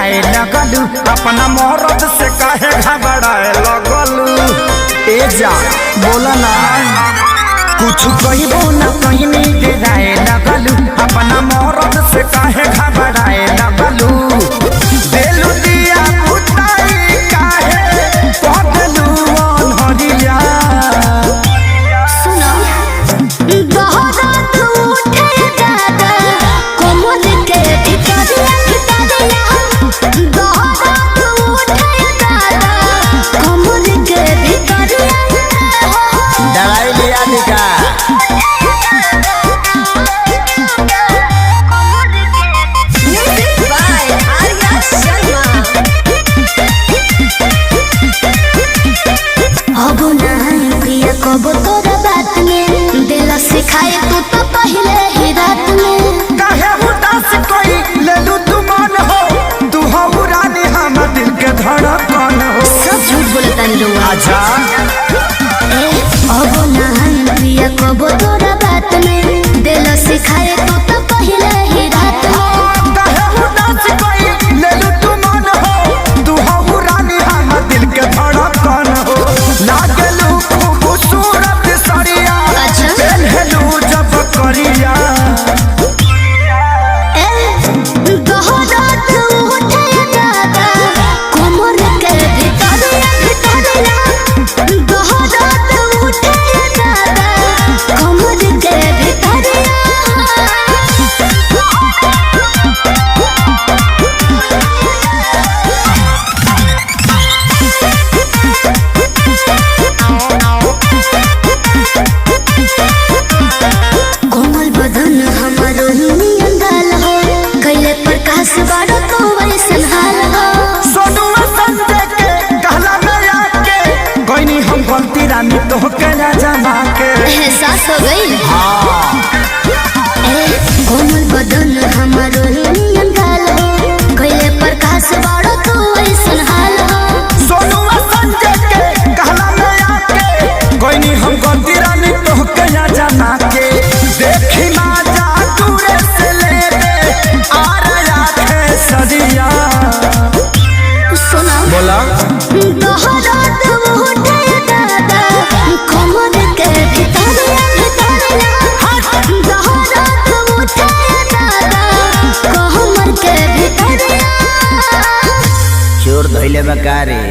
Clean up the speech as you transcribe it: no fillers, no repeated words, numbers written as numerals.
डेराए लगलू, अपना मोहरत से काहे घबराए लगलू। ए जा बोला ना कुछ कहबो न कहनी, डेराए लगलू, अपना मोहरत से काहे घबराए लगलू। देलू दिया बुताई काहे पगलू अनहरिया। सुनो बहुत उठे दादा कोमल के भितरिया भितरिया, बहुत उठे दादा कोमल के भितरिया। दवाई लिया निका कब तोरा बात में दिल सिखाए तू तो पहले ही रात में। काहे उदास कोई लेलू तू मन हो, तू हो रानी हम दिल के धड़कन हो। सब झूठ बोलता नहीं लोग। आजा अब ना प्रिया कब तोरा बात में दिल सिखाए तू तो पहले ही रात में। काहे उदास कोई लेलू तू मन हो, तू हो रानी हम दिल के धड़कन हो। लागलू खूबसूरत सरिया, अच्छा हेलू जब करिया। बहुत उठे दादा कोमल के भितरिया भितरिया, बहुत उठे दादा कोमल के भितरिया। कोमल बदन हमारो नियन गाल हो, कैले प्रकाश बारो तो वैसन हाल हो। सोनुआ संजय के कहला में आके कोई हम गलती रानी तो के जमा के। एहसास हो गई। हाँ कोमल बदन हमारो नियन गाल हो, कैले प्रकाश बारो तो वैसन हाल हो। सोनुआ संजय के कहला में आके कोई हम गलती रानी तो के जमा के। देखी ना जा दूरे से ले दे आ रहा है सदिया। सुना बोला दोहरात उठे दादा कोमल के भितरिया भितरिया, दोहरात उठे दादा कोमल के भितरिया। चोर धइले बा का रे।